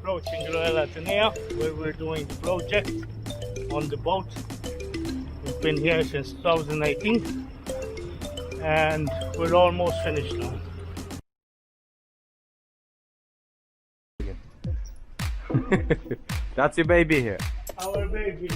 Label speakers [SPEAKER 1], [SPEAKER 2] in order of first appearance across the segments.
[SPEAKER 1] approaching Royal Atenea, where we're doing the project on the boat. We've been here since 2018 and we're almost finished now.
[SPEAKER 2] That's your baby here.
[SPEAKER 1] Our baby.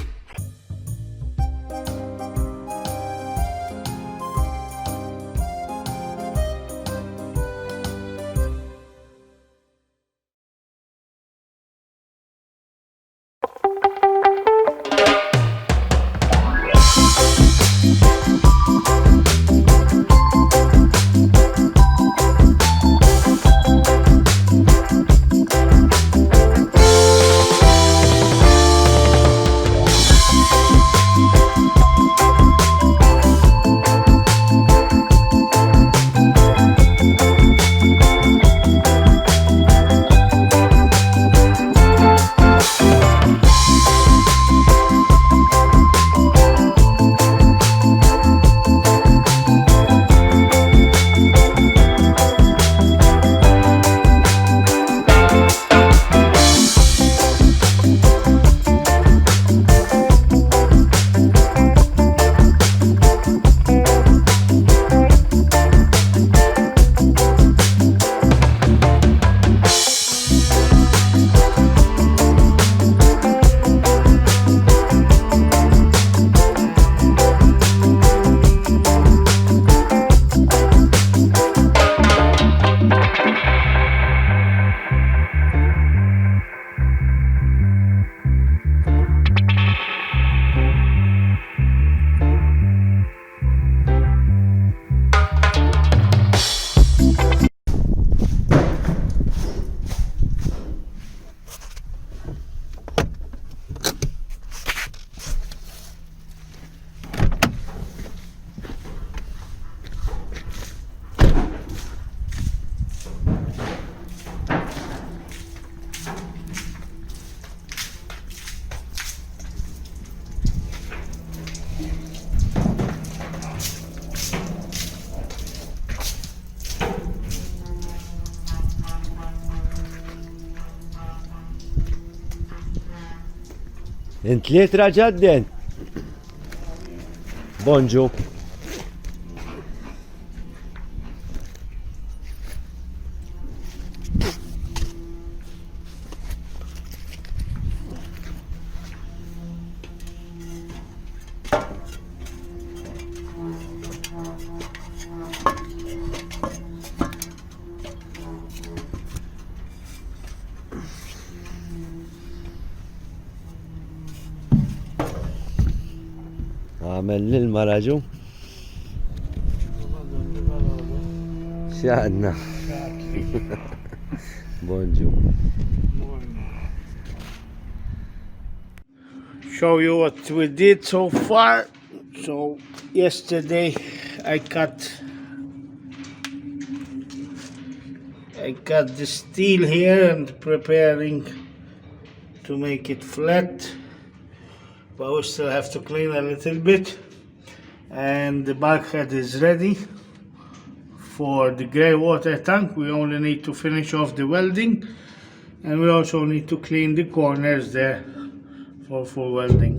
[SPEAKER 2] انت ليه تراجعتين؟ بونجو. عمل للمراجو شاءنا. بونجو.
[SPEAKER 1] Show you what we did so far. So yesterday I cut the steel here and preparing to make it flat, but we still have to clean a little bit. And the bulkhead is ready for the grey water tank. We only need to finish off the welding, and we also need to clean the corners there for welding.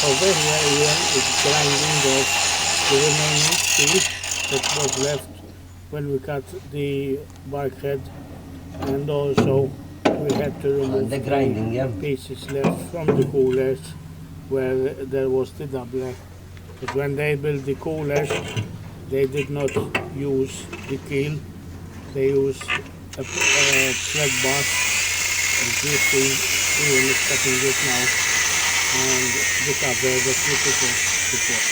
[SPEAKER 1] Over here is grinding off the remaining steel that was left when we cut the bulkhead, and also we had to remove
[SPEAKER 2] the grinding,
[SPEAKER 1] pieces left from the coolers where there was the doubler. But when they built the coolers, they did not use the keel, they used a thread bar, and you see Ian is cutting it now, and the cover that we put before.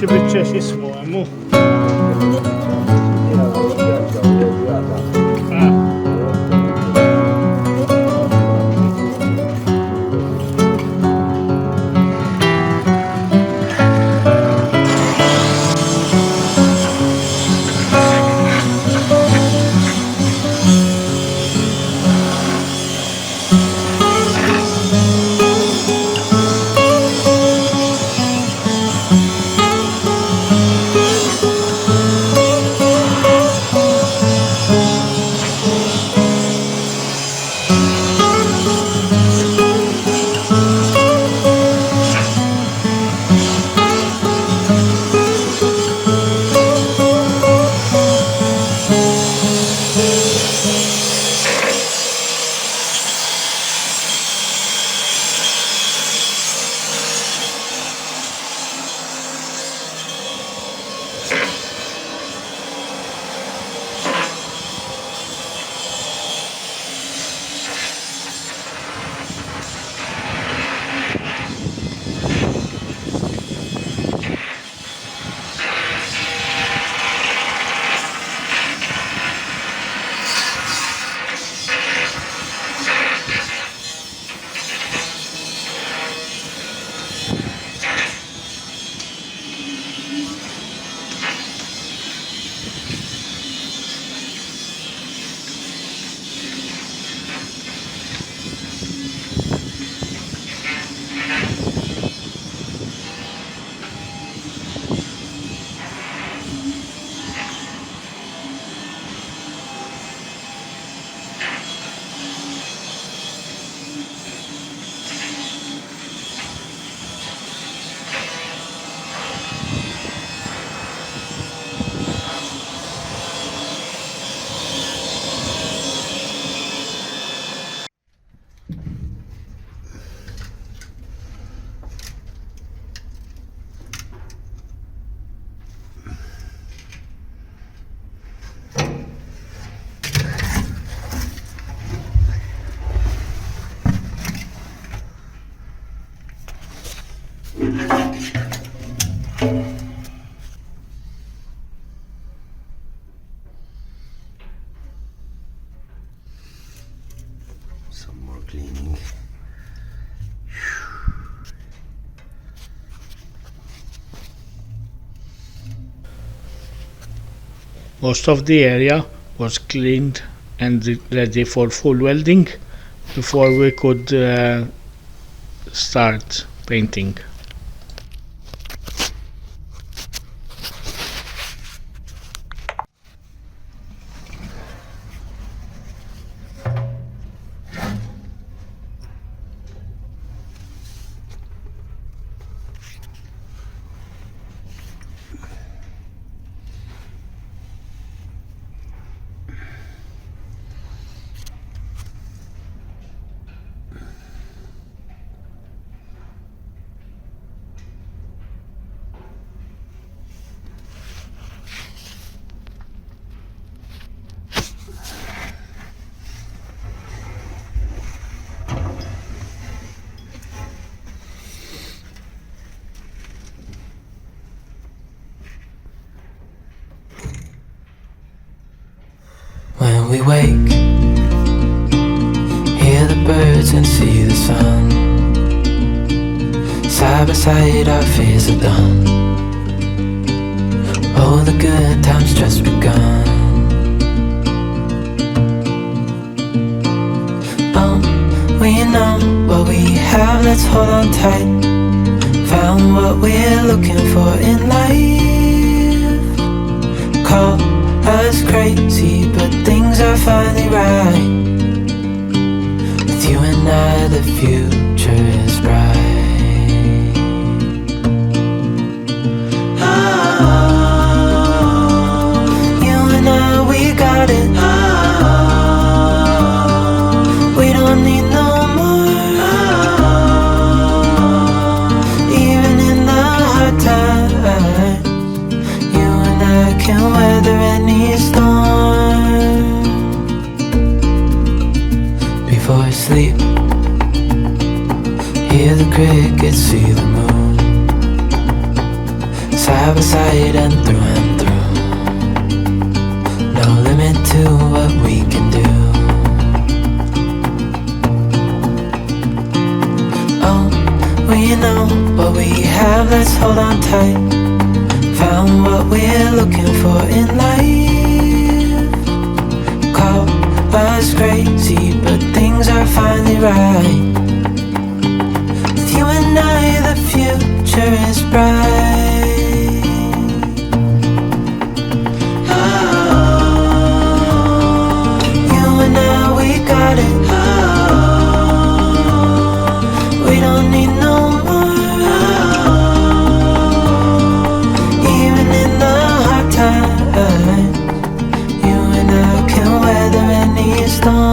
[SPEAKER 1] xi biċċa x'ismu għamu.
[SPEAKER 2] Some more cleaning.
[SPEAKER 1] Most of the area was cleaned and ready for full welding before we could start painting.
[SPEAKER 3] When we wake, hear the birds and see the sun. Side by side our fears are done. Oh, the good times just begun. We know what we have, let's hold on tight. Found what we're looking for in life. Call us crazy, but things are finally right. With you and I, the future is bright. Oh, you and I, we got it. Oh, we don't need no more. Oh, even in the hard times, you and I can weather any storm. Before I sleep, hear the crickets, see the moon. side by side and through. No limit to what we can do. Oh, we know what we have, let's hold on tight. Found what we're looking for in life. Call us crazy, but things are finally right. With you and I, the future is bright. You and I, we got it. We don't need no more. Even in the hard times, you and I can weather any storm.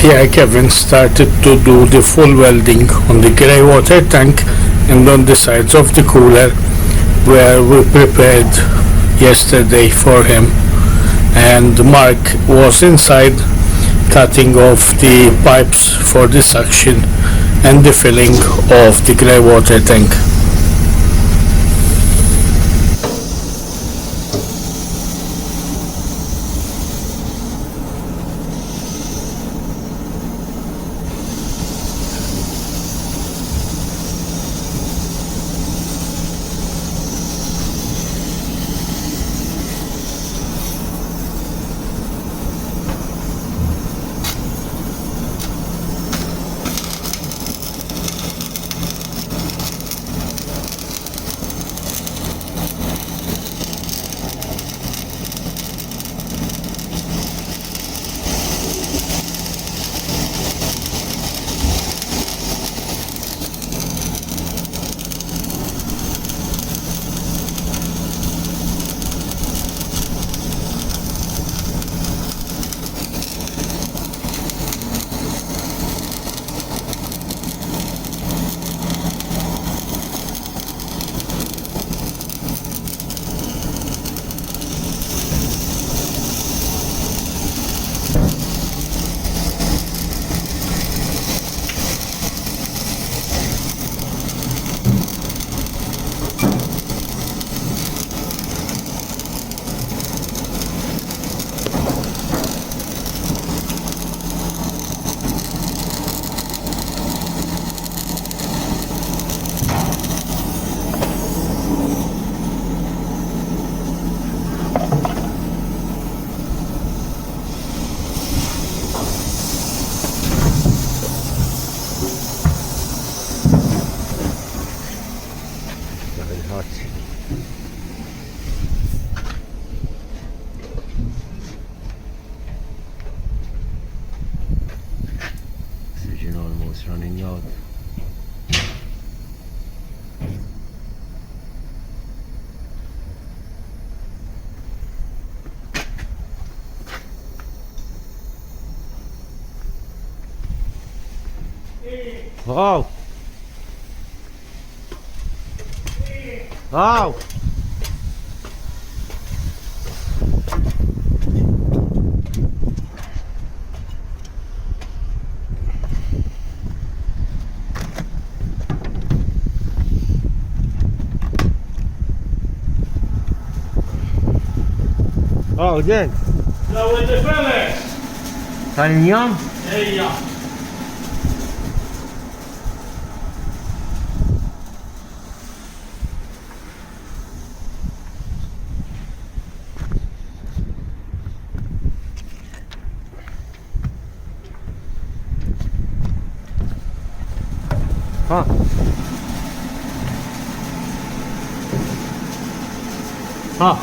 [SPEAKER 1] Here Kevin started to do the full welding on the grey water tank and on the sides of the cooler where we prepared yesterday for him, and Mark was inside cutting off the pipes for the suction and the filling of the grey water tank.
[SPEAKER 2] Oxygen almost running out. Wow! Wow! Oh, good.
[SPEAKER 1] So with the fellas.
[SPEAKER 2] Signing young?
[SPEAKER 1] There you go.
[SPEAKER 2] Huh. Huh.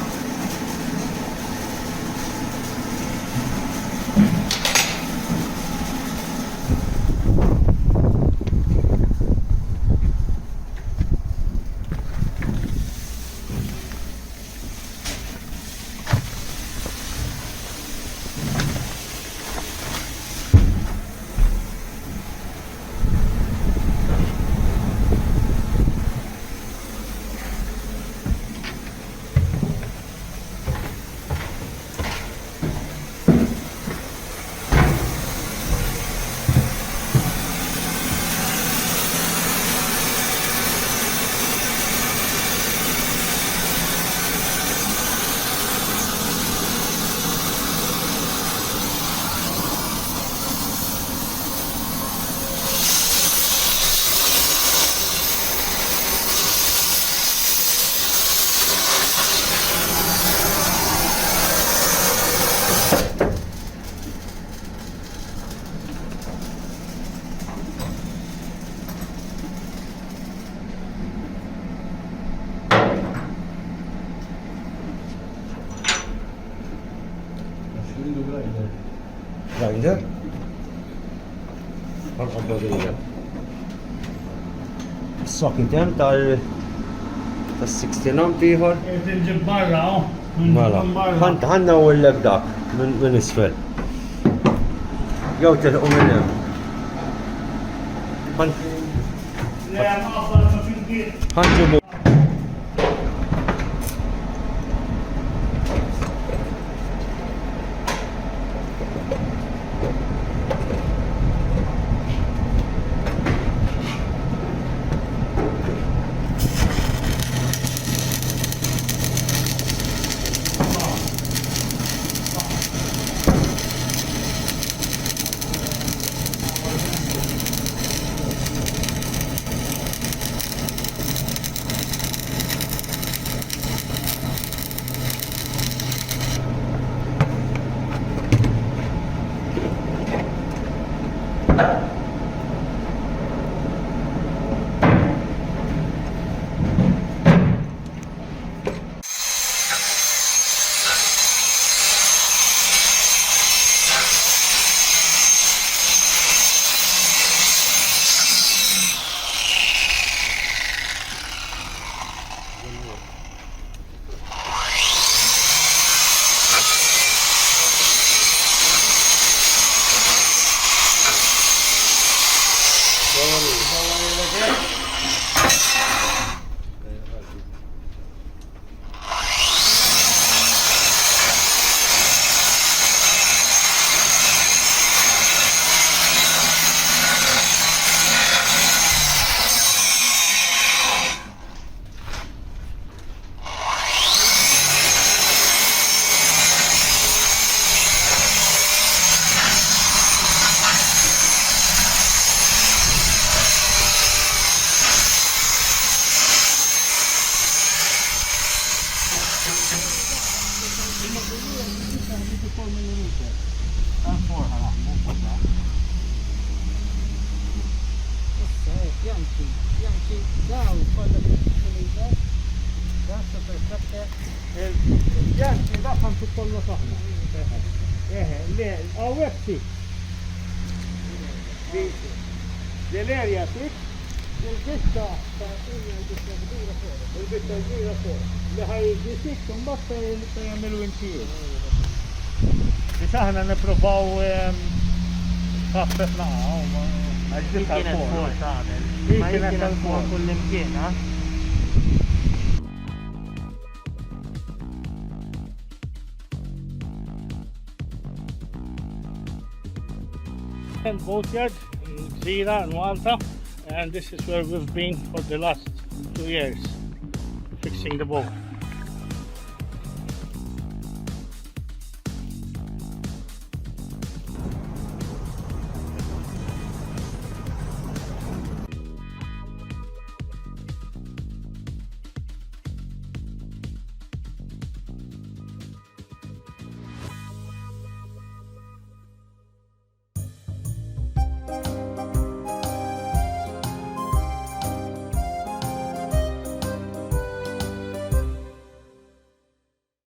[SPEAKER 2] Grinder? Għanqabba dejja. Socket hemm tal-16 amp ieħor.
[SPEAKER 1] Tinġib barra,
[SPEAKER 2] Mela, ħanna u l-lek dak minn isfel. Jew telqu minn hemm. Ħanġibu.
[SPEAKER 1] Dell-area tik, il-bitta il-bitta fuq. Li ħaj jisik kumbatta jgħamilu intijiet. Biex aħna niprofaw kaffet naqa, għajdil tal-fuq. Ma jkienet tal-fuq kull-imkien, ha? Boatyard in Gżira in Malta, and this is where we've been for the last 2 years fixing the boat.